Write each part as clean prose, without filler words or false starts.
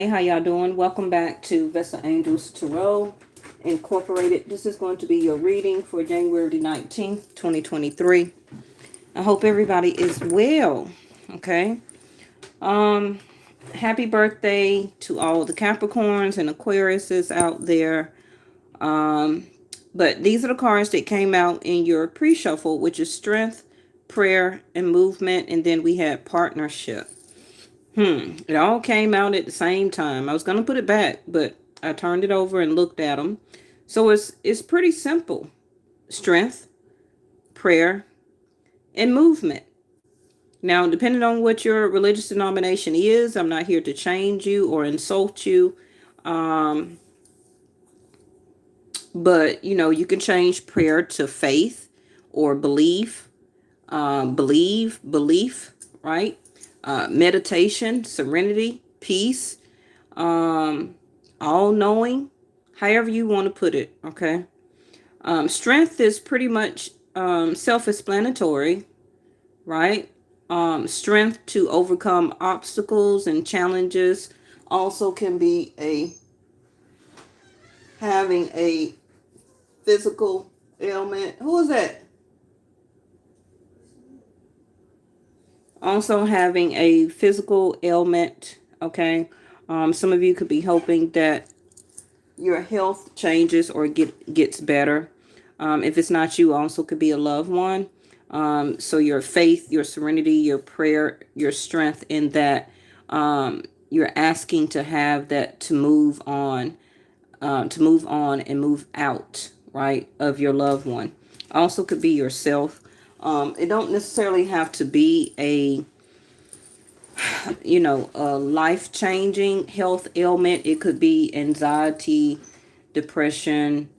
Hey, how y'all doing? Welcome back to Vesta Angels Tarot Incorporated. This is going to be your reading for January 19th, 2023. I hope everybody is well. Okay. Um, Happy birthday to all the Capricorns and Aquariuses out there. Um, but these are the cards that came out in your pre-shuffle, which is strength, prayer, and movement. And then we had partnership. It all came out at the same time. I was gonna put it back, but I turned it over and looked at them. So it's pretty simple. Strength, prayer, and movement. Now, depending on what your religious denomination is, I'm not here to change you or insult you. Um, but you can change prayer to faith or belief. Belief, right? Meditation, serenity, peace, um, all knowing, however you want to put it. Okay. Strength is pretty much self-explanatory, right? Strength to overcome obstacles and challenges also can be a having a physical ailment. Who is that? Also having a physical ailment. Okay. Some of you could be hoping that your health changes or gets better. If it's not you, also could be a loved one. So your faith, your serenity, your prayer, your strength in that, you're asking to have that to move on and move out, right, of your loved one. Also could be yourself. It don't necessarily have to be a life-changing health ailment. It could be anxiety, depression.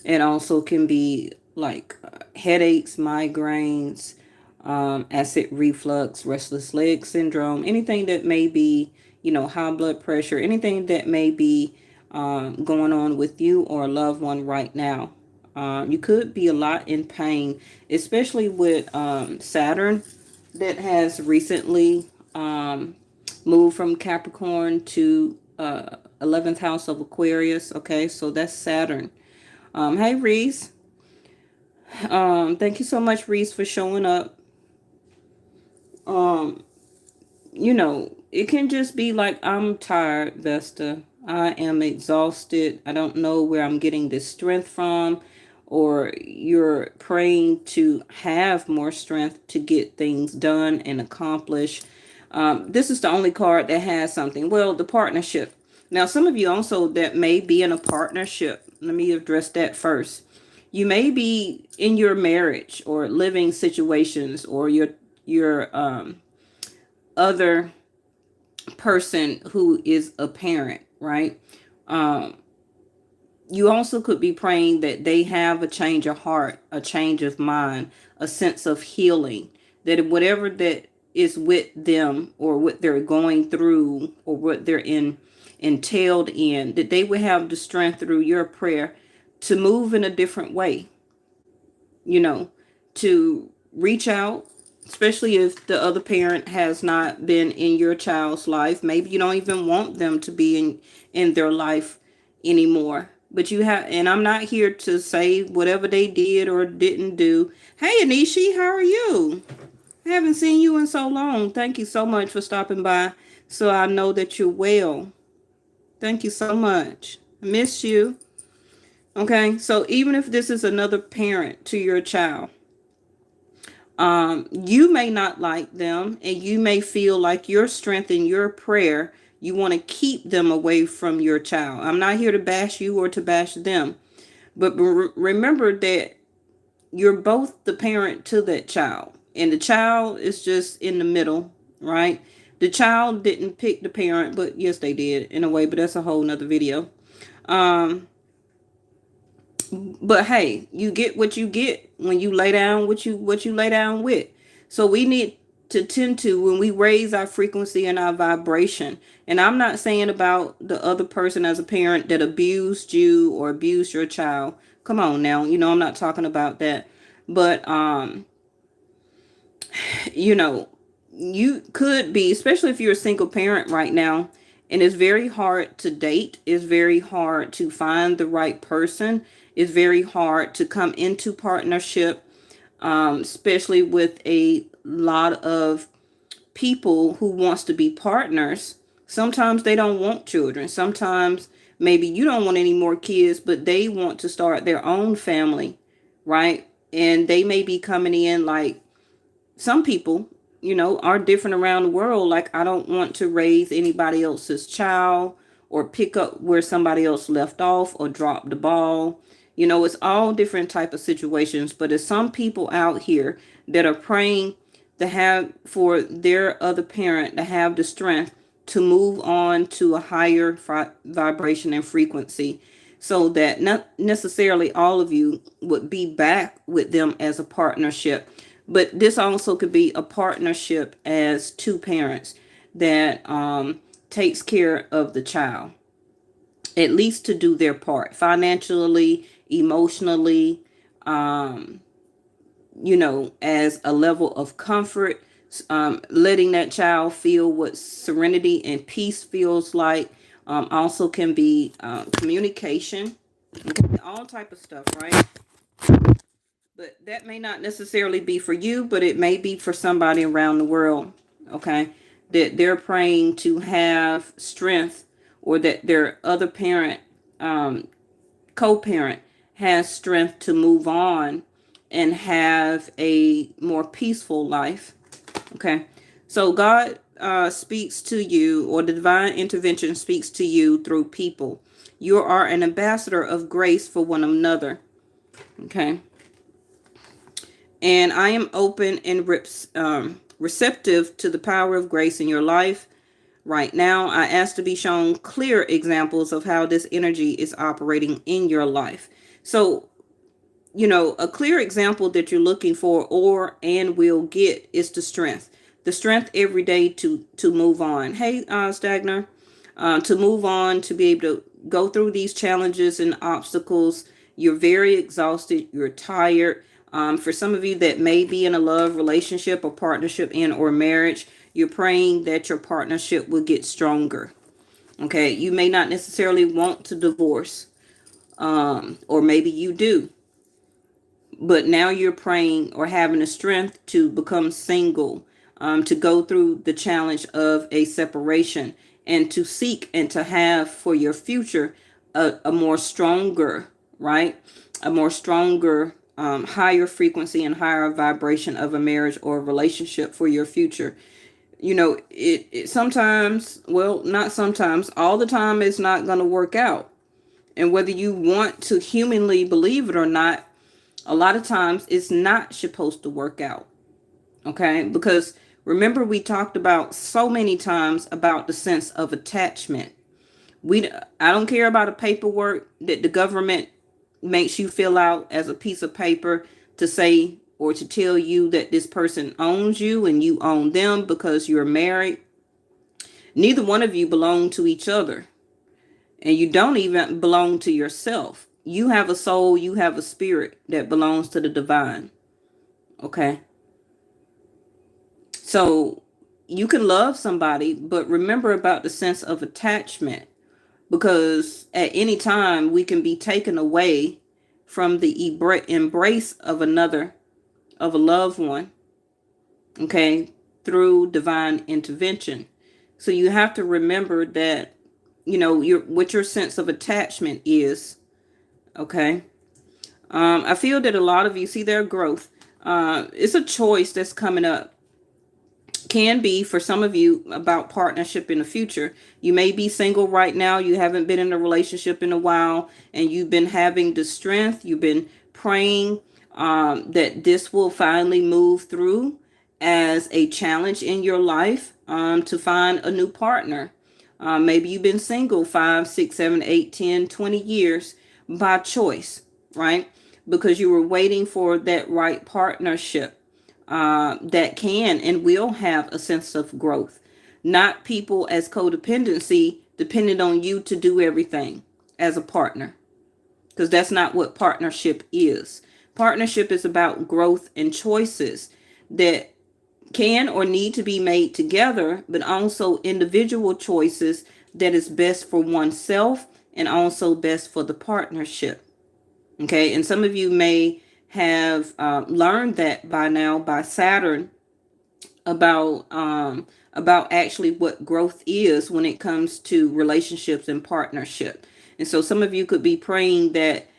It also can be like headaches, migraines, acid reflux, restless leg syndrome, anything that may be, high blood pressure, anything that may be going on with you or a loved one right now. You could be a lot in pain, especially with Saturn that has recently moved from Capricorn to 11th house of Aquarius. Okay, so that's Saturn. Hey, Reese. Thank you so much, Reese, for showing up. Um, it can just be like, I'm tired, Vesta. I am exhausted. I don't know where I'm getting this strength from. Or you're praying to have more strength to get things done and accomplish. This is the only card that has something. Well, the partnership. Now, some of you also that may be in a partnership. Let me address that first. You may be in your marriage or living situations, or your other person who is a parent, right? Um, you also could be praying that they have a change of heart, a change of mind, a sense of healing, that whatever that is with them or what they're going through or what they're entailed in, that they would have the strength through your prayer to move in a different way, you know, to reach out, especially if the other parent has not been in your child's life. Maybe you don't even want them to be in their life anymore. But you have, and I'm not here to say whatever they did or didn't do. Hey, Anishi, how are you? I haven't seen you in so long. Thank you so much for stopping by. So I know that you're well. Thank you so much. I miss you. Okay, so even if this is another parent to your child, you may not like them, and you may feel like your strength in your prayer, you want to keep them away from your child. I'm not here to bash you or to bash them, but remember that you're both the parent to that child, and the child is just in the middle, right? The child didn't pick the parent, but yes, they did in a way, but that's a whole nother video. Um, But hey, you get what you get when you lay down what you lay down with. So we need to tend to, when we raise our frequency and our vibration. And I'm not saying about the other person as a parent that abused you or abused your child. Come on now, I'm not talking about that. But you know, you could be, especially if you're a single parent right now, and it's very hard to date, it's very hard to find the right person, it's very hard to come into partnership, especially with a lot of people who wants to be partners. Sometimes they don't want children. Sometimes maybe you don't want any more kids, but they want to start their own family, right? And they may be coming in like some people, are different around the world. Like, I don't want to raise anybody else's child or pick up where somebody else left off or drop the ball. It's all different type of situations, but there's some people out here that are praying to have for their other parent to have the strength to move on to a higher vibration and frequency, so that not necessarily all of you would be back with them as a partnership, but this also could be a partnership as two parents that takes care of the child, at least to do their part financially, emotionally, um, as a level of comfort, letting that child feel what serenity and peace feels like. Also can be communication, okay, all type of stuff, right? But that may not necessarily be for you, but it may be for somebody around the world, okay? That they're praying to have strength, or that their other parent, co-parent, has strength to move on and have a more peaceful life, okay? So God speaks to you, or the divine intervention speaks to you through people. You are an ambassador of grace for one another, okay? And I am open and receptive to the power of grace in your life. Right now, I ask to be shown clear examples of how this energy is operating in your life. So, a clear example that you're looking for and will get is the strength. The strength every day to move on. Hey, Stagner, to move on, to be able to go through these challenges and obstacles. You're very exhausted. You're tired. For some of you that may be in a love relationship or partnership or marriage, you're praying that your partnership will get stronger. Okay, you may not necessarily want to divorce, or maybe you do, but now you're praying or having the strength to become single, to go through the challenge of a separation, and to seek and to have for your future a more stronger, right? A more stronger, higher frequency and higher vibration of a marriage or a relationship for your future. It sometimes, well, not sometimes, all the time, it's not going to work out. And whether you want to humanly believe it or not, a lot of times it's not supposed to work out. Okay? Because remember, we talked about so many times about the sense of attachment. I don't care about a paperwork that the government makes you fill out as a piece of paper to say or to tell you that this person owns you and you own them because you're married. Neither one of you belong to each other, and you don't even belong to yourself. You have a soul, you have a spirit that belongs to the divine. Okay? So you can love somebody, but remember about the sense of attachment, because at any time we can be taken away from the embrace of of a loved one, okay, through divine intervention. So you have to remember that, what your sense of attachment is, okay. I feel that a lot of you see their growth. It's a choice that's coming up. Can be for some of you about partnership in the future. You may be single right now. You haven't been in a relationship in a while, and you've been having the strength. You've been praying that this will finally move through as a challenge in your life, to find a new partner. Maybe you've been single 5, 6, 7, 8, 10, 20 years by choice, right? Because you were waiting for that right partnership that can and will have a sense of growth. Not people as codependency, dependent on you to do everything as a partner. Because that's not what partnership is. Partnership is about growth and choices that can or need to be made together, but also individual choices that is best for oneself and also best for the partnership. Okay, and some of you may have learned that by now by Saturn about actually what growth is when it comes to relationships and partnership. And so some of you could be praying that,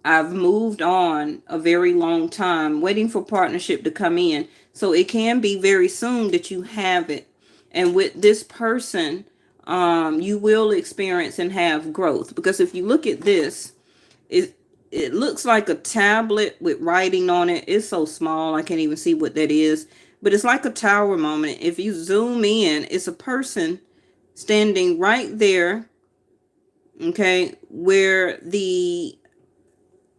I've moved on a very long time waiting for partnership to come in. So it can be very soon that you have it. And with this person, you will experience and have growth. Because if you look at this, it looks like a tablet with writing on it. It's so small, I can't even see what that is. But it's like a tower moment. If you zoom in, it's a person standing right there, okay, where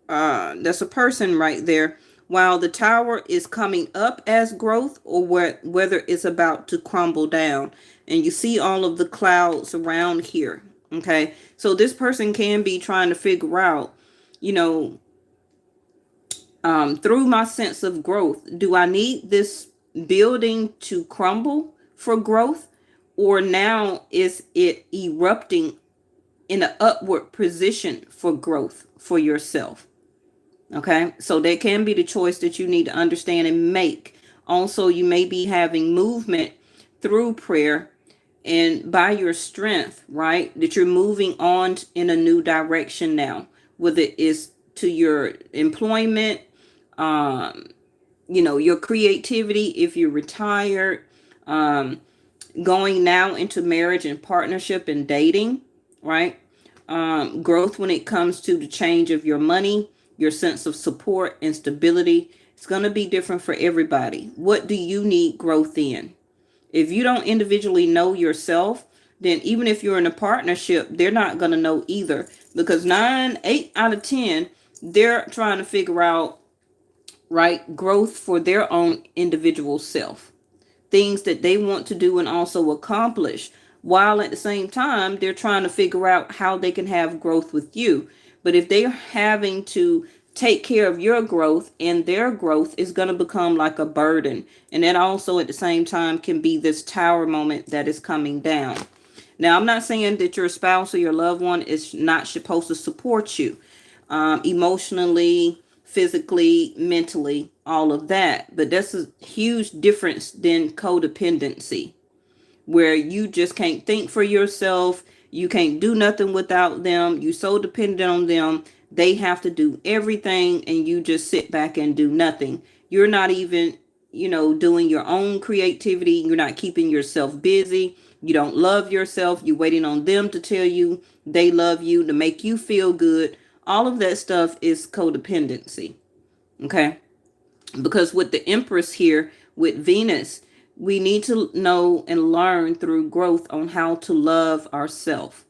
that's a person right there, while the tower is coming up as growth, or whether it's about to crumble down. And you see all of the clouds around here, okay? So this person can be trying to figure out, through my sense of growth, do I need this building to crumble for growth, or now is it erupting in an upward position for growth for yourself? Okay, so that can be the choice that you need to understand and make. Also, you may be having movement through prayer and by your strength, right? That you're moving on in a new direction now, whether it's to your employment, your creativity, if you're retired, going now into marriage and partnership and dating, right? Growth when it comes to the change of your money, your sense of support and stability. It's going to be different for everybody. What do you need growth in? If you don't individually know yourself, then even if you're in a partnership, they're not going to know either, because 8 out of 10, they're trying to figure out, right, growth for their own individual self, things that they want to do and also accomplish, while at the same time they're trying to figure out how they can have growth with you. But if they're having to take care of your growth, and their growth is going to become like a burden, and that also at the same time can be this tower moment that is coming down. Now, I'm not saying that your spouse or your loved one is not supposed to support you emotionally, physically, mentally, all of that. But that's a huge difference than codependency, where you just can't think for yourself. You can't do nothing without them. You're so dependent on them. They have to do everything, and you just sit back and do nothing. You're not even, doing your own creativity. You're not keeping yourself busy. You don't love yourself. You're waiting on them to tell you they love you, to make you feel good. All of that stuff is codependency. Okay? Because with the Empress here, with Venus, we need to know and learn through growth on how to love ourselves.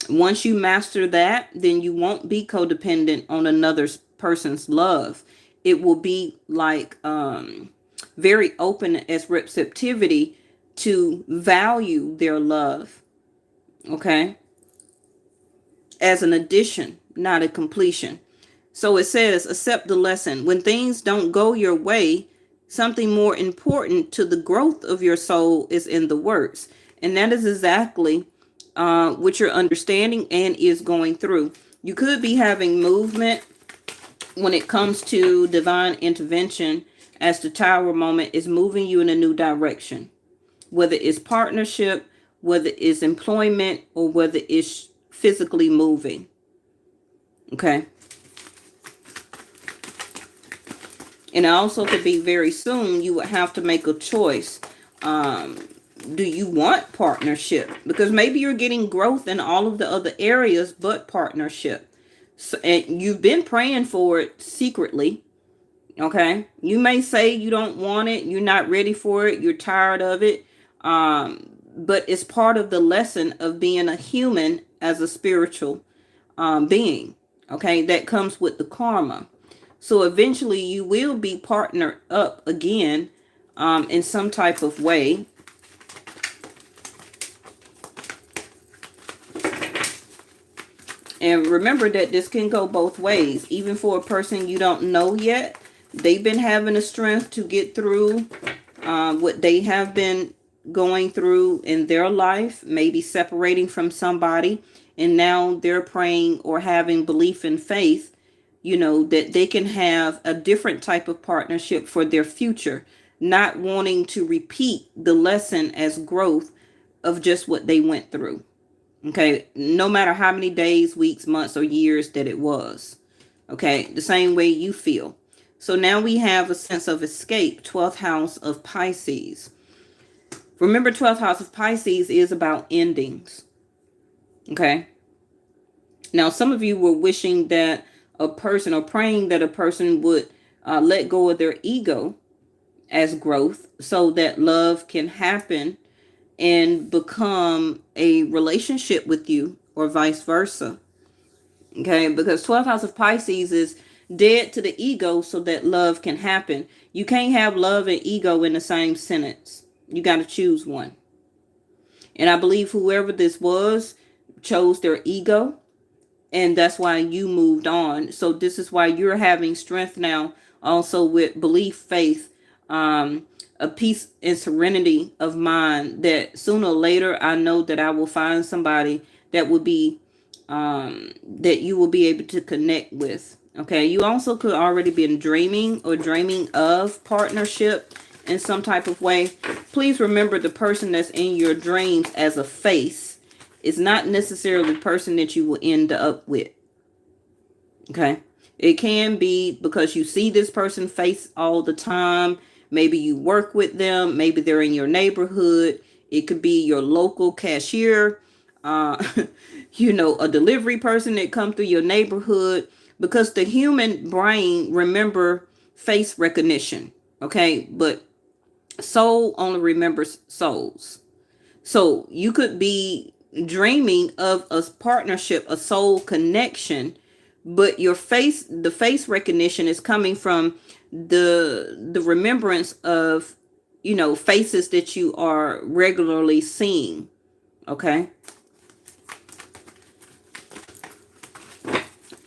Once you master that, then you won't be codependent on another person's love. It will be like very open as receptivity to value their love. Okay? As an addition, not a completion. So it says, accept the lesson. When things don't go your way, something more important to the growth of your soul is in the works. And that is exactly what you're understanding and is going through. You could be having movement when it comes to divine intervention, as the tower moment is moving you in a new direction, whether it's partnership, whether it's employment, or whether it's physically moving. Okay. And also could be very soon, you would have to make a choice. Do you want partnership? Because maybe you're getting growth in all of the other areas but partnership. So, and you've been praying for it secretly. Okay. You may say you don't want it. You're not ready for it. You're tired of it. But it's part of the lesson of being a human as a spiritual being. Okay. That comes with the karma. So eventually you will be partnered up again in some type of way. And remember that this can go both ways. Even for a person you don't know yet, they've been having the strength to get through what they have been going through in their life, maybe separating from somebody, and now they're praying or having belief and faith, that they can have a different type of partnership for their future, not wanting to repeat the lesson as growth of just what they went through. Okay, no matter how many days, weeks, months, or years that it was. Okay, the same way you feel. So now we have a sense of escape, 12th house of Pisces. Remember, 12th house of Pisces is about endings. Okay. Now, some of you were wishing that a person, or praying that a person would let go of their ego as growth so that love can happen and become a relationship with you, or vice versa. Okay, because 12th house of Pisces is dead to the ego so that love can happen. You can't have love and ego in the same sentence. You got to choose one. And I believe whoever this was chose their ego, and that's why you moved on. So this is why you're having strength now, also with belief, faith, a peace and serenity of mind, that sooner or later I know that I will find somebody that will be that you will be able to connect with. Okay, you also could already been dreaming or dreaming of partnership in some type of way. Please remember, the person that's in your dreams as a face is not necessarily the person that you will end up with. Okay, it can be because you see this person face all the time. Maybe you work with them. Maybe they're in your neighborhood. It could be your local cashier, uh, a delivery person that come through your neighborhood, because the human brain remember face recognition. Okay, but soul only remembers souls. So you could be dreaming of a partnership, a soul connection, but the face recognition is coming from the remembrance of, faces that you are regularly seeing. Okay.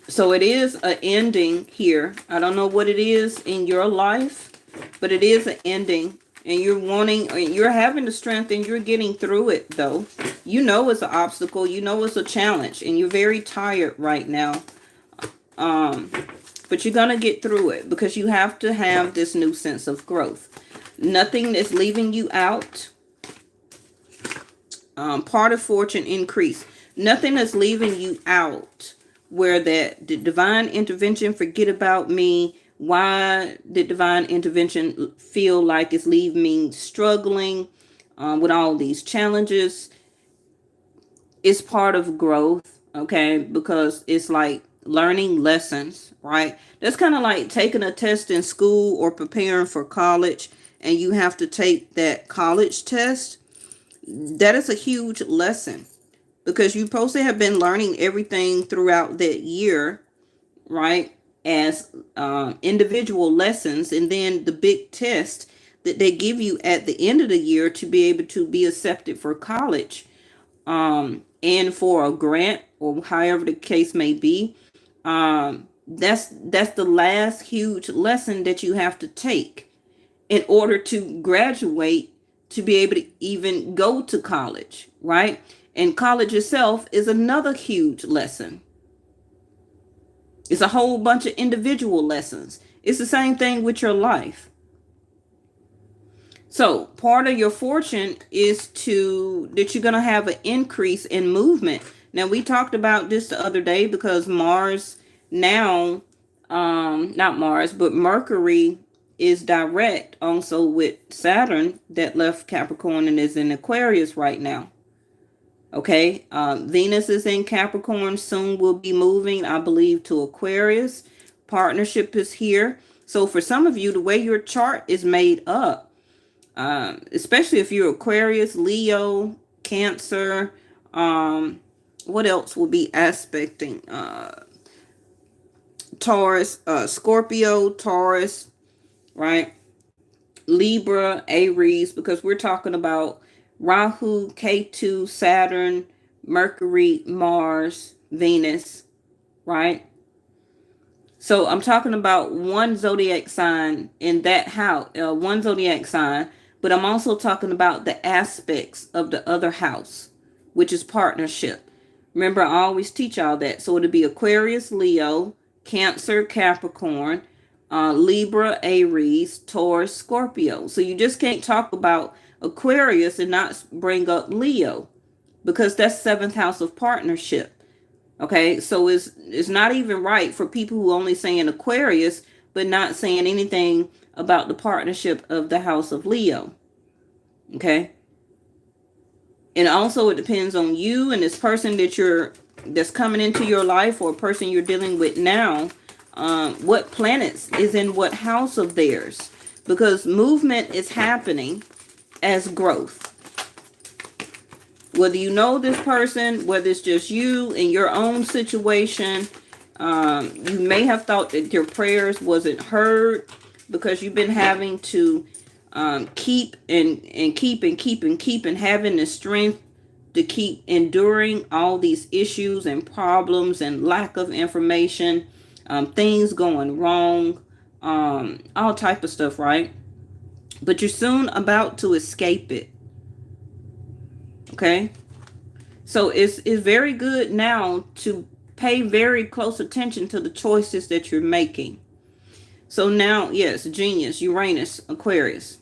So it is an ending here. I don't know what it is in your life, but it is an ending. And you're having the strength, and you're getting through it, though. It's an obstacle. It's a challenge, and you're very tired right now. But you're going to get through it, because you have to have this new sense of growth. Nothing is leaving you out. Part of fortune increase. Nothing is leaving you out where that the divine intervention, forget about me. Why did divine intervention feel like it's leaving me struggling with all these challenges? It's part of growth, okay? Because it's like learning lessons, right? That's kind of like taking a test in school or preparing for college, and you have to take that college test. That is a huge lesson, because you're supposed to have been learning everything throughout that year, right? As individual lessons, and then the big test that they give you at the end of the year to be able to be accepted for college, and for a grant, or however the case may be. That's the last huge lesson that you have to take in order to graduate, to be able to even go to college, right? And college itself is another huge lesson. It's a whole bunch of individual lessons. It's the same thing with your life. So part of your fortune is that you're going to have an increase in movement. Now, we talked about this the other day, because Mars now, not Mars, but Mercury is direct also with Saturn, that left Capricorn and is in Aquarius right now. Okay, Venus is in Capricorn, soon will be moving, I believe, to Aquarius. Partnership is here. So for some of you, the way your chart is made up, especially if you're Aquarius, Leo, Cancer, what else will be aspecting? Taurus, Scorpio, Taurus, right? Libra, Aries, because we're talking about Rahu, Ketu, Saturn, Mercury, Mars, Venus, right? So I'm talking about one zodiac sign in that house, one zodiac sign, but I'm also talking about the aspects of the other house, which is partnership. Remember, I always teach all that. So it'll be Aquarius, Leo, Cancer, Capricorn, Libra, Aries, Taurus, Scorpio. So you just can't talk about Aquarius and not bring up Leo, because that's seventh house of partnership. Okay, so it's not even right for people who only saying Aquarius but not saying anything about the partnership of the house of Leo. Okay, and also it depends on you and this person that's coming into your life, or a person you're dealing with now. What planets is in what house of theirs, because movement is happening as growth. Whether you know this person, whether it's just you in your own situation, you may have thought that your prayers wasn't heard because you've been having to keep and having the strength to keep enduring all these issues and problems and lack of information, things going wrong, all type of stuff, right? But you're soon about to escape it. Okay, so it's very good now to pay very close attention to the choices that you're making. So now, yes, Genius, Uranus, Aquarius.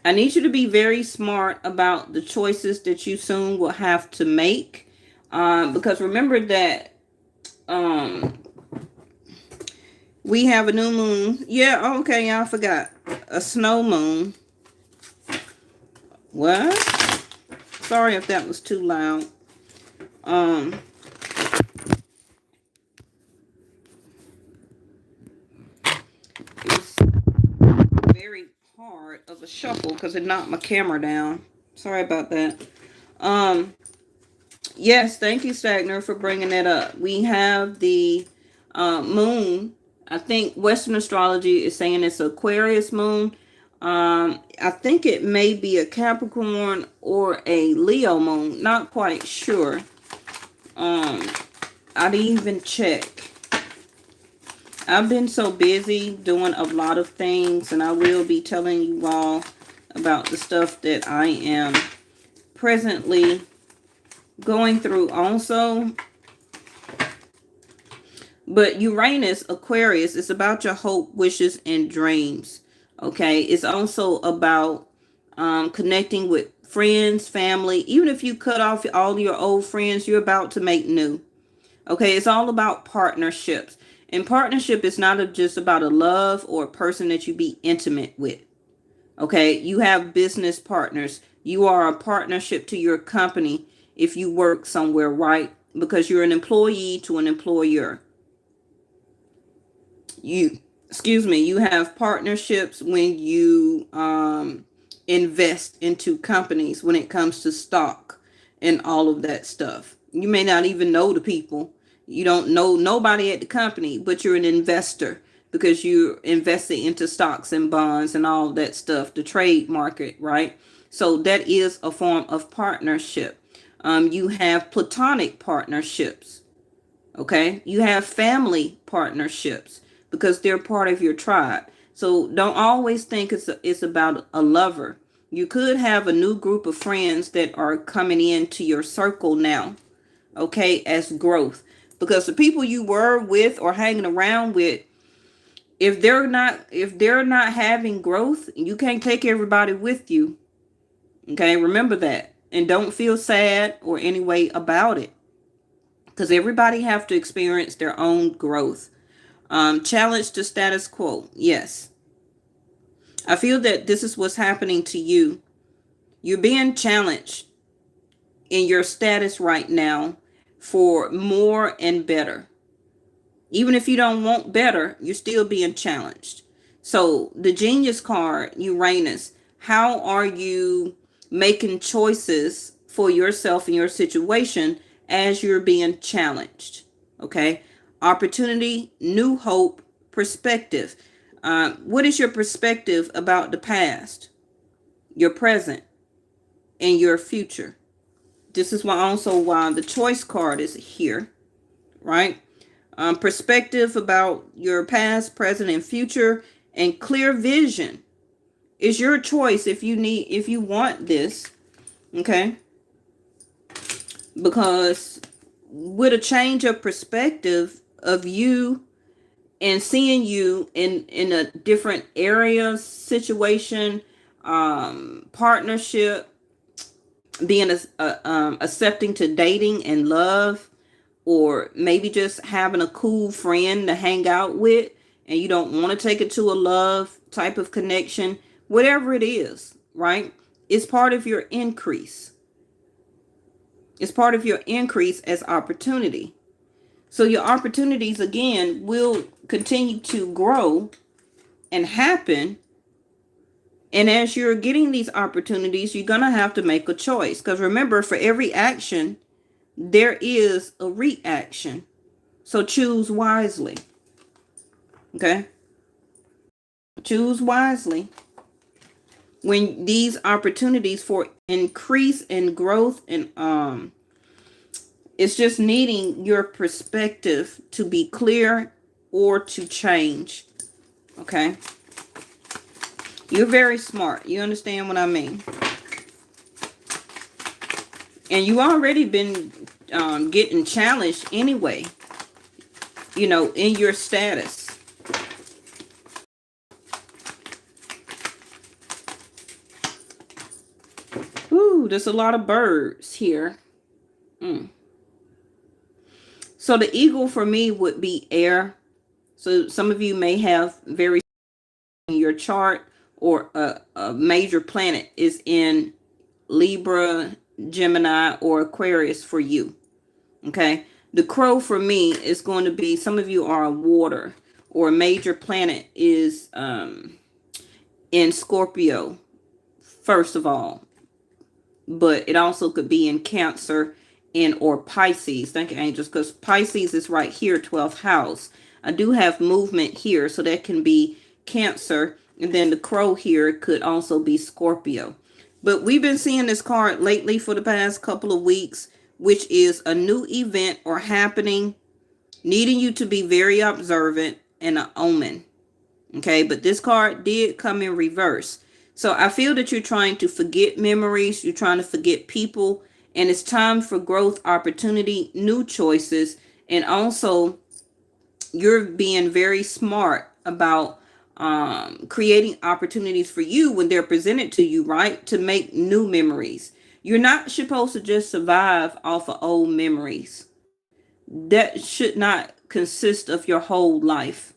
I need you to be very smart about the choices that you soon will have to make. Because remember that we have a new moon. Yeah, okay, I forgot. A snow moon. What? Sorry if that was too loud. It's very hard of a shuffle because it knocked my camera down. Sorry about that. Yes, thank you, Stagner, for bringing that up. We have the moon. I think Western astrology is saying it's Aquarius moon. I think it may be a Capricorn or a Leo moon. Not quite sure. I didn't even check. I've been so busy doing a lot of things, and I will be telling you all about the stuff that I am presently going through also. But Uranus, Aquarius, is about your hope, wishes, and dreams. Okay, it's also about connecting with friends, family. Even if you cut off all your old friends, you're about to make new. Okay, it's all about partnerships. And partnership is not just about a love or a person that you be intimate with. Okay, you have business partners. You are a partnership to your company if you work somewhere, right? Because you're an employee to an employer. You have partnerships when you invest into companies when it comes to stock and all of that stuff. You may not even know the people. You don't know nobody at the company, but you're an investor because you're investing into stocks and bonds and all that stuff, the trade market, right? So that is a form of partnership. You have platonic partnerships. Okay, you have family partnerships because they're part of your tribe. So don't always think it's about a lover. You could have a new group of friends that are coming into your circle now, okay, as growth. Because the people you were with or hanging around with, if they're not having growth, you can't take everybody with you. Okay, remember that. And don't feel sad or any way about it, because everybody have to experience their own growth. Challenge to status quo. Yes. I feel that this is what's happening to you. You're being challenged in your status right now for more and better. Even if you don't want better, you're still being challenged. So the Genius card, Uranus, how are you making choices for yourself and your situation as you're being challenged? Okay. Opportunity, new hope, perspective. What is your perspective about the past, your present, and your future? This is why also why the choice card is here, right? Perspective about your past, present, and future, and clear vision. It's your choice if you want this, okay? Because with a change of perspective of you and seeing you in a different area, situation, partnership, being accepting to dating and love, or maybe just having a cool friend to hang out with, and you don't want to take it to a love type of connection, whatever it is, right? It's part of your increase. It's part of your increase as opportunity. So your opportunities, again, will continue to grow and happen. And as you're getting these opportunities, you're going to have to make a choice. Because remember, for every action, there is a reaction. So choose wisely. Okay? Choose wisely. When these opportunities for increase and growth and it's just needing your perspective to be clear or to change. Okay? You're very smart. You understand what I mean? And you already been getting challenged anyway, you know, in your status. Ooh, there's a lot of birds here. So the eagle for me would be air. So some of you may have very in your chart, or a major planet is in Libra, Gemini, or Aquarius for you. Okay. The crow for me is going to be, some of you are water, or a major planet is in Scorpio, first of all. But it also could be in Cancer and or Pisces. Thank you, angels, because Pisces is right here, 12th house. I do have movement here, so that can be Cancer. And then the crow here could also be Scorpio. But we've been seeing this card lately for the past couple of weeks, which is a new event or happening, needing you to be very observant, and an omen. Okay, but this card did come in reverse. So I feel that you're trying to forget memories, you're trying to forget people, and it's time for growth, opportunity, new choices, and also you're being very smart about creating opportunities for you when they're presented to you, right? To make new memories. You're not supposed to just survive off of old memories. That should not consist of your whole life,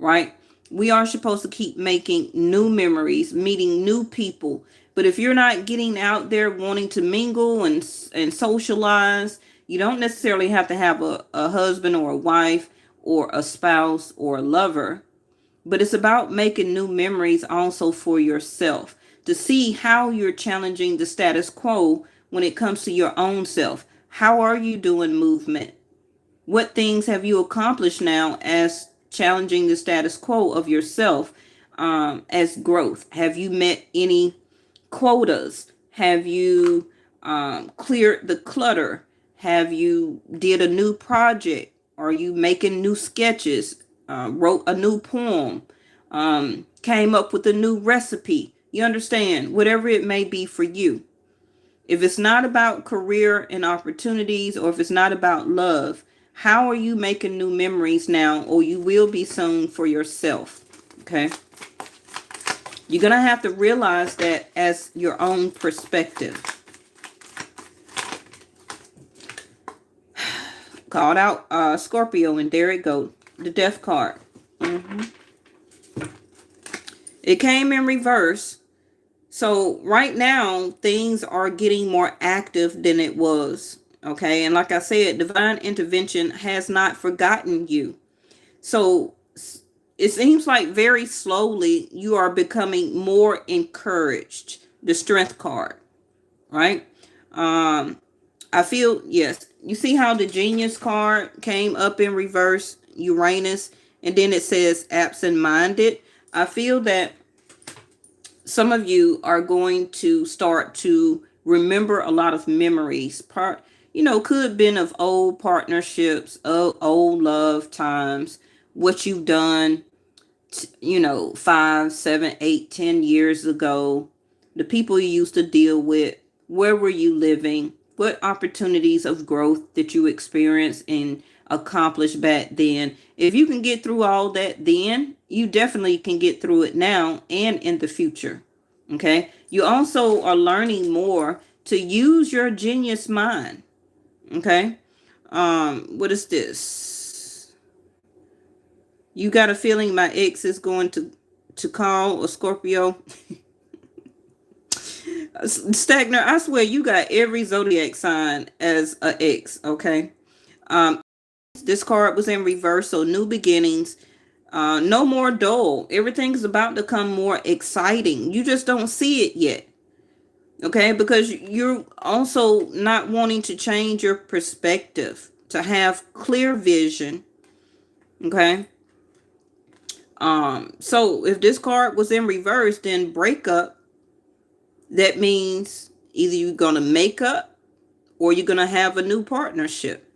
right? We are supposed to keep making new memories, meeting new people. But if you're not getting out there wanting to mingle and socialize, you don't necessarily have to have a husband or a wife or a spouse or a lover. But it's about making new memories also for yourself, to see how you're challenging the status quo when it comes to your own self. How are you doing movement? What things have you accomplished now as challenging the status quo of yourself, as growth? Have you met any quotas? Have you cleared the clutter? Have you did a new project? Are you making new sketches? Wrote a new poem? Came up with a new recipe? You understand? Whatever it may be for you. If it's not about career and opportunities, or if it's not about love, how are you making new memories now, or you will be soon, for yourself? Okay. You're going to have to realize that as your own perspective. Called out Scorpio, and there it goes. The death card. It came in reverse. So right now, things are getting more active than it was. Okay. And like I said, divine intervention has not forgotten you. So it seems like very slowly you are becoming more encouraged. The strength card, right? I feel, yes, you see how the genius card came up in reverse, Uranus, and then it says absent-minded. I feel that some of you are going to start to remember a lot of memories. Could have been of old partnerships, of old love times, what you've done, 5, 7, 8, 10 years ago, the people you used to deal with, where were you living, what opportunities of growth did you experience and accomplish back then. If you can get through all that then, you definitely can get through it now and in the future. Okay. You also are learning more to use your genius mind. Okay. What is this? You got a feeling my ex is going to call a Scorpio. Stagner, I swear you got every zodiac sign as a ex. Okay. Um, this card was in reverse, so new beginnings. No more dull. Everything's about to come more exciting. You just don't see it yet. Okay, because you're also not wanting to change your perspective, to have clear vision. Okay. So if this card was in reverse, then breakup, that means either you're gonna make up or you're gonna have a new partnership.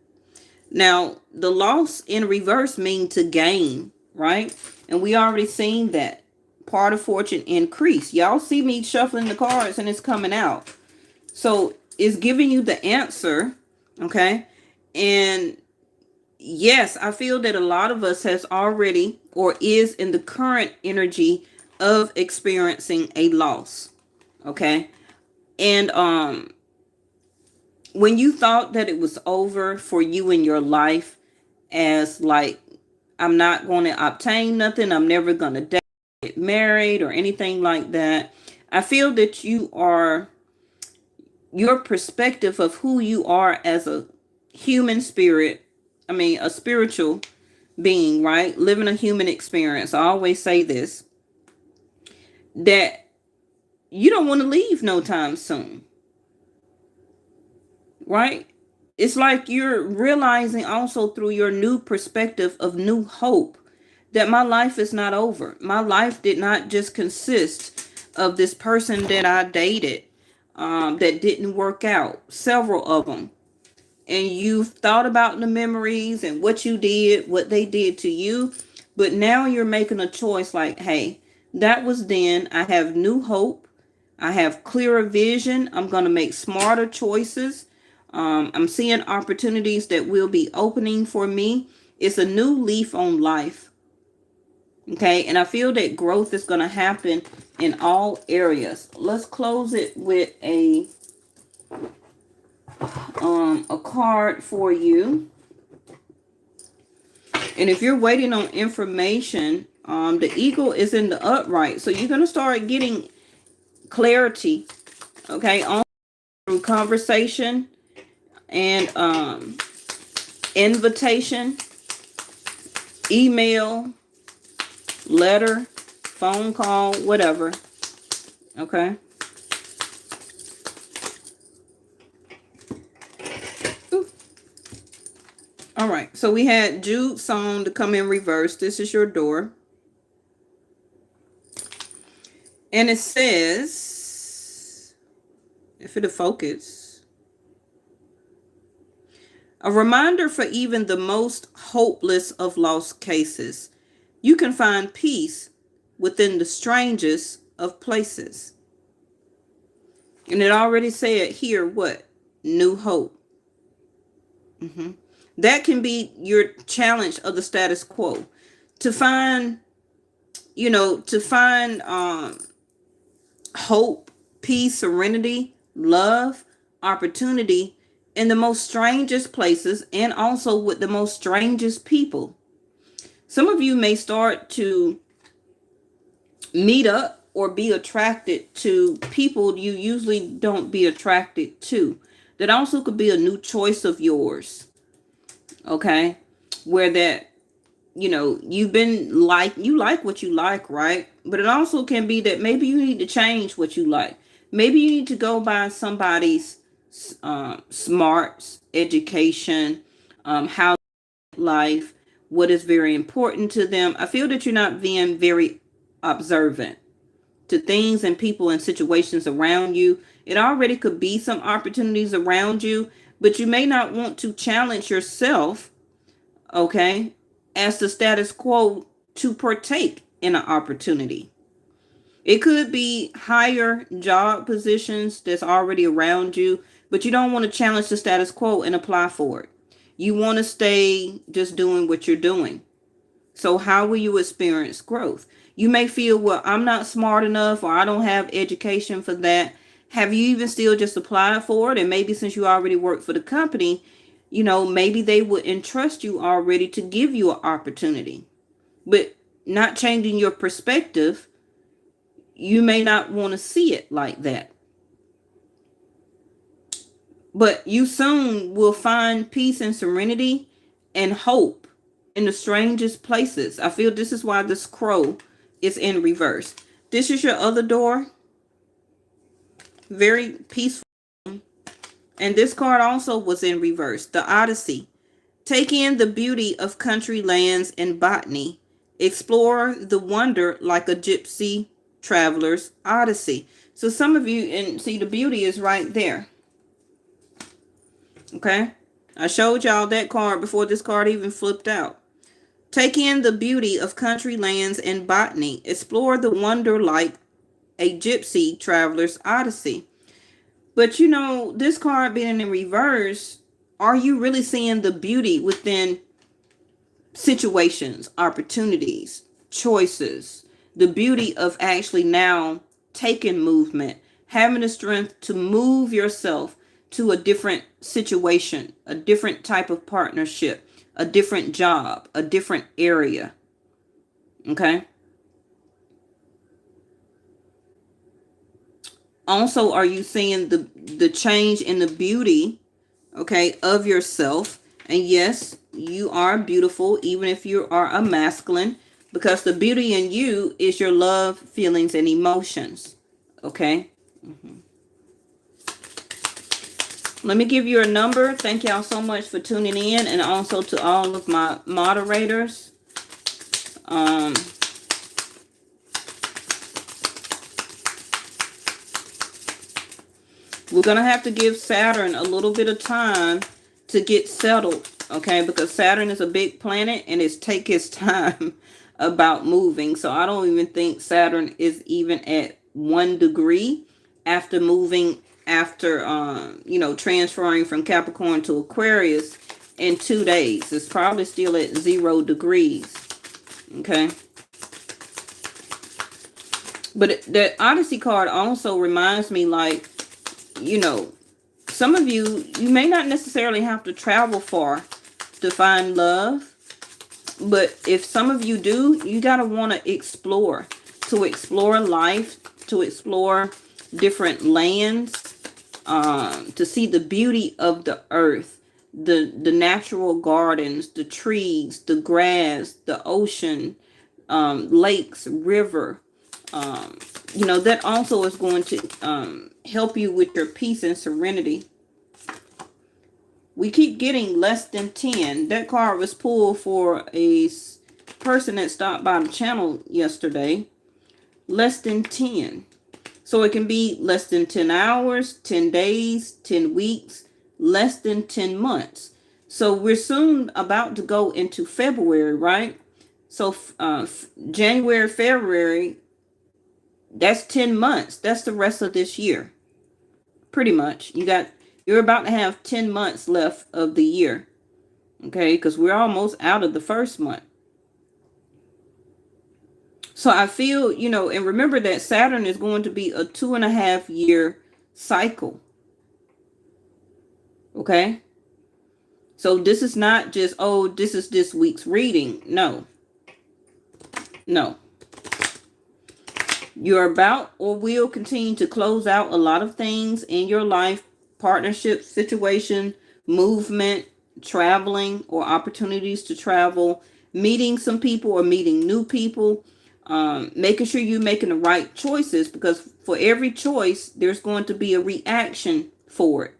Now, the loss in reverse mean to gain, right? And we already seen that. Part of fortune increase. Y'all see me shuffling the cards and it's coming out. So it's giving you the answer, okay? And yes, I feel that a lot of us has already or is in the current energy of experiencing a loss, okay? And when you thought that it was over for you in your life, as like, I'm not going to obtain nothing, I'm never going to get married or anything like that, I feel that your perspective of who you are as a human spirit, a spiritual being, right? Living a human experience. I always say this, that you don't want to leave no time soon, right? It's like you're realizing also through your new perspective of new hope that my life is not over. My life did not just consist of this person that I dated that didn't work out, several of them. And you've thought about the memories and what you did, what they did to you. But now you're making a choice like, hey, that was then. I have new hope. I have clearer vision. I'm going to make smarter choices. I'm seeing opportunities that will be opening for me. It's a new leaf on life. Okay. And I feel that growth is going to happen in all areas. Let's close it with a card for you. And if you're waiting on information, the eagle is in the upright. So you're going to start getting clarity, okay, on through conversation and invitation, email, letter, phone call, whatever. Okay. All right, so we had Jude song to come in reverse. This is your door. And it says, if it'll focus, a reminder for even the most hopeless of lost cases. You can find peace within the strangest of places. And it already said here, what? New hope. That can be your challenge of the status quo. To find, hope, peace, serenity, love, opportunity in the most strangest places and also with the most strangest people. Some of you may start to meet up or be attracted to people you usually don't be attracted to. That also could be a new choice of yours. Okay, where that, you like what you like, right? But it also can be that maybe you need to change what you like. Maybe you need to go by somebody's smarts, education, how life, what is very important to them. I feel that you're not being very observant. to things and people and situations around you. It already could be some opportunities around you, but you may not want to challenge yourself, okay, as the status quo to partake in an opportunity. It could be higher job positions that's already around you, but you don't want to challenge the status quo and apply for it. You want to stay just doing what you're doing. So how will you experience growth? You may feel, well, I'm not smart enough, or I don't have education for that. Have you even still just applied for it? And maybe since you already work for the company, maybe they would entrust you already to give you an opportunity. But not changing your perspective, you may not want to see it like that. But you soon will find peace and serenity and hope in the strangest places. I feel this is why this crow is in reverse. This is your other door. Very peaceful. And this card also was in reverse. The Odyssey. Take in the beauty of country lands and botany. Explore the wonder like a gypsy traveler's odyssey. So some of you, and see, the beauty is right there. Okay. I showed y'all that card before this card even flipped out. Take in the beauty of country lands and botany. Explore the wonder like a gypsy traveler's odyssey. But this card being in reverse, are you really seeing the beauty within situations, opportunities, choices? The beauty of actually now taking movement, having the strength to move yourself to a different situation, a different type of partnership, a different job, a different area. Okay. Also, are you seeing the change in the beauty, okay, of yourself? And yes, you are beautiful, even if you are a masculine, because the beauty in you is your love, feelings, and emotions. Okay. Let me give you a number. Thank y'all so much for tuning in, and also to all of my moderators. We're going to have to give Saturn a little bit of time to get settled, okay? Because Saturn is a big planet and it's take its time about moving. So I don't even think Saturn is even at 1 degree after moving, after, transferring from Capricorn to Aquarius in 2 days. It's probably still at 0 degrees, okay? But the Odyssey card also reminds me, like, some of you may not necessarily have to travel far to find love. But if some of you do, you got to want to explore life, to explore different lands, to see the beauty of the earth, the natural gardens, the trees, the grass, the ocean, lakes, river. That also is going to help you with your peace and serenity. We keep getting less than 10. That card was pulled for a person that stopped by the channel yesterday. Less than 10. So it can be less than 10 hours, 10 days, 10 weeks, less than 10 months. So we're soon about to go into February, right? So January, February, that's 10 months. That's the rest of this year. Pretty much. You're about to have 10 months left of the year. Okay, because we're almost out of the first month. So I feel, and remember that Saturn is going to be a 2.5 year cycle. Okay. So this is not just, oh, this is this week's reading. No. You're about or will continue to close out a lot of things in your life, partnership, situation, movement, traveling, or opportunities to travel, meeting some people or meeting new people, making sure you're making the right choices, because for every choice, there's going to be a reaction for it.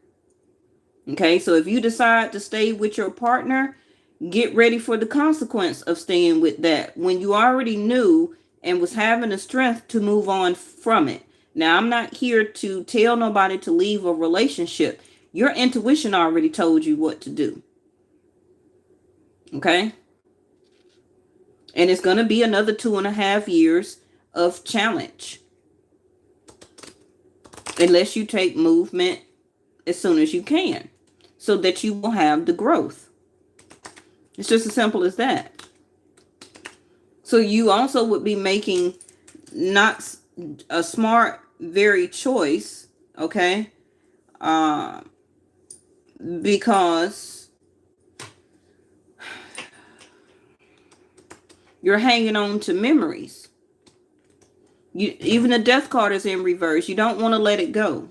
Okay, so if you decide to stay with your partner, get ready for the consequence of staying with that when you already knew and was having the strength to move on from it. Now, I'm not here to tell nobody to leave a relationship. Your intuition already told you what to do. Okay? And it's going to be another 2.5 years of challenge. Unless you take movement as soon as you can, so that you will have the growth. It's just as simple as that. So you also would be making not a smart, very choice, okay? Because you're hanging on to memories. Even the death card is in reverse. You don't want to let it go.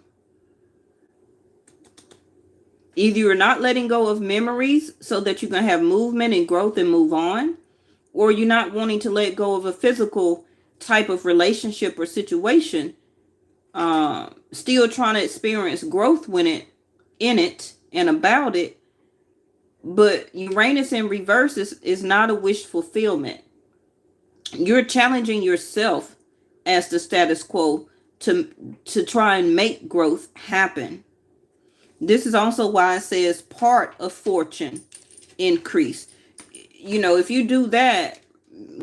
Either you're not letting go of memories so that you can have movement and growth and move on, or you're not wanting to let go of a physical type of relationship or situation, still trying to experience growth in it and about it. But Uranus in reverse is not a wish fulfillment. You're challenging yourself as the status quo to try and make growth happen. This is also why it says part of fortune increase. If you do that,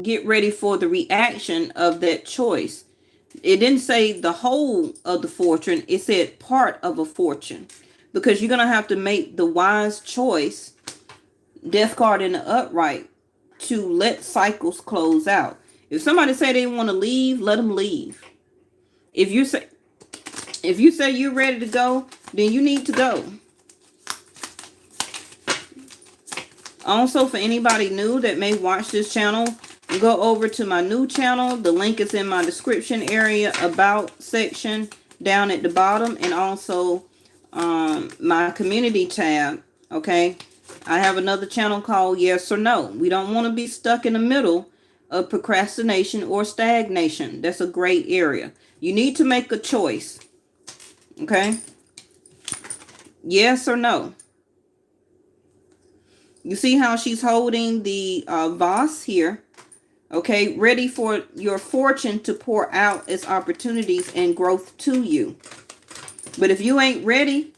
get ready for the reaction of that choice. It didn't say the whole of the fortune. It said part of a fortune. Because you're going to have to make the wise choice, death card in the upright, to let cycles close out. If somebody say they want to leave, let them leave. If you say you're ready to go, then you need to go. Also, for anybody new that may watch this channel, go over to my new channel. The link is in my description area, about section down at the bottom, and also my community tab. Okay, I have another channel called Yes or No. We don't want to be stuck in the middle of procrastination or stagnation. That's a great area. You need to make a choice. Okay, yes or no. You see how she's holding the vase here. Okay, ready for your fortune to pour out its opportunities and growth to you. But if you ain't ready,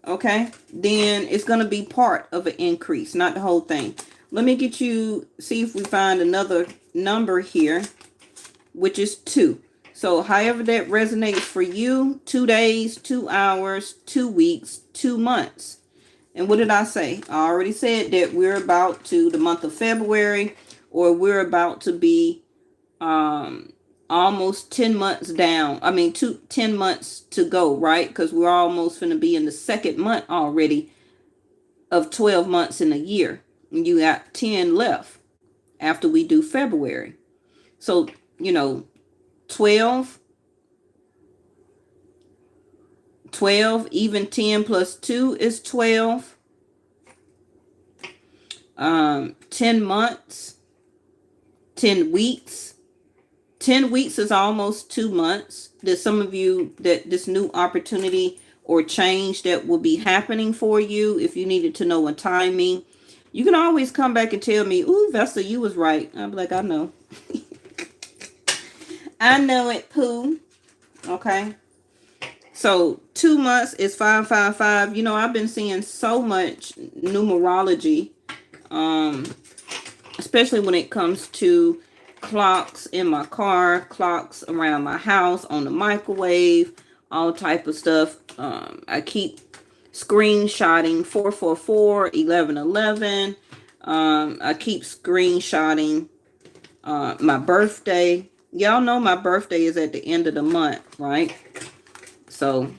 okay, then it's going to be part of an increase, not the whole thing. Let me see if we find another number here, which is 2. So however that resonates for you, 2 days, 2 hours, 2 weeks, 2 months. And what did I say? I already said that we're about to the month of February, or we're about to be almost 10 months down. 10 months to go, right? Because we're almost going to be in the second month already of 12 months in a year. And you got 10 left after we do February. So, 12, even 10 plus 2 is 12. 10 months, 10 weeks. 10 weeks is almost 2 months. There's some of you that this new opportunity or change that will be happening for you. If you needed to know a timing, you can always come back and tell me, ooh, Vesta, you was right. I'm like, I know. I know it, Pooh. Okay. So 2 months is 555. I've been seeing so much numerology, especially when it comes to clocks in my car, clocks around my house, on the microwave, all type of stuff. I keep screenshotting 444, 1111. I keep screenshotting my birthday. Y'all know my birthday is at the end of the month, right? So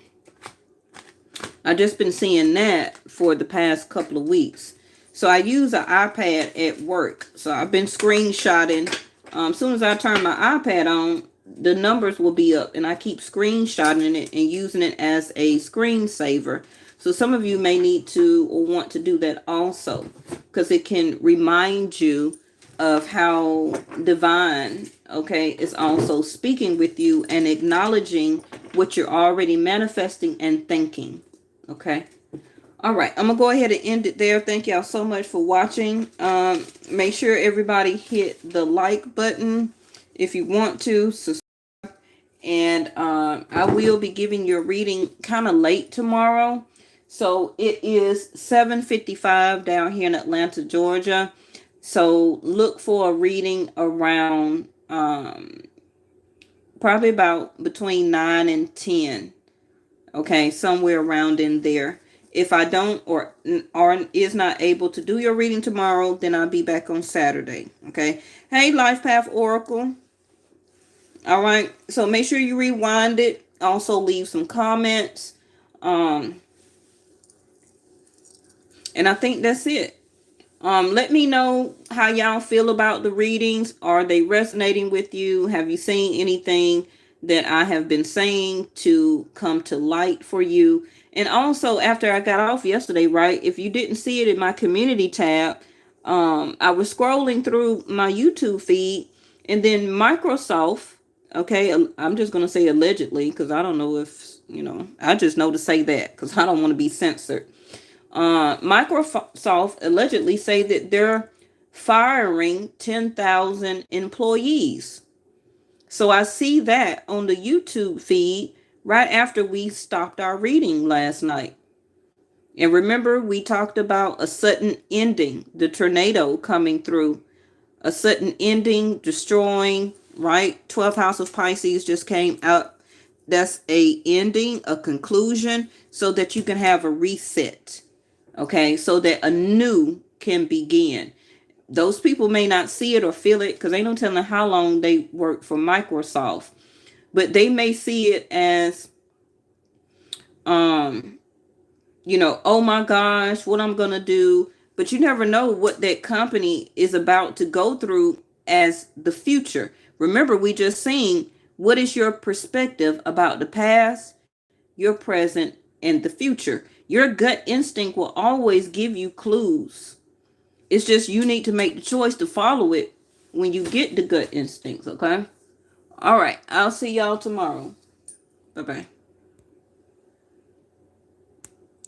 I just been seeing that for the past couple of weeks. So I use an iPad at work. So I've been screenshotting. As soon as I turn my iPad on, the numbers will be up. And I keep screenshotting it and using it as a screensaver. So some of you may need to or want to do that also, because it can remind you of how divine, okay, is also speaking with you and acknowledging what you're already manifesting and thinking. Okay. All right. I'm going to go ahead and end it there. Thank y'all so much for watching. Make sure everybody hit the like button. if you want to. And I will be giving you a reading kind of late tomorrow. So it is 7:55 down here in Atlanta, Georgia. So look for a reading around probably about between 9 and 10. Okay, somewhere around in there. If I don't or is not able to do your reading tomorrow, then I'll be back on Saturday. Okay. Hey, Life Path Oracle. All right. So make sure you rewind it. Also leave some comments. Um, and I think that's it. Let me know how y'all feel about the readings. Are they resonating with you? Have you seen anything that I have been saying to come to light for you? And also, after I got off yesterday, right? If you didn't see it in my community tab, I was scrolling through my YouTube feed, and then Microsoft, okay, I'm just going to say allegedly, because I don't know if, I just know to say that because I don't want to be censored. Microsoft allegedly say that they're firing 10,000 employees. So I see that on the YouTube feed right after we stopped our reading last night. And remember, we talked about a sudden ending, the tornado coming through, a sudden ending, destroying, right? 12th house of Pisces just came out. That's a ending, a conclusion, so that you can have a reset. Okay, so that a new can begin. Those people may not see it or feel it because they don't tell them how long they work for Microsoft, but they may see it as, oh my gosh, what I'm gonna do. But you never know what that company is about to go through as the future. Remember, we just seen what is your perspective about the past, your present, and the future. Your gut instinct will always give you clues. It's just you need to make the choice to follow it when you get the gut instincts, okay? All right. I'll see y'all tomorrow. Bye-bye.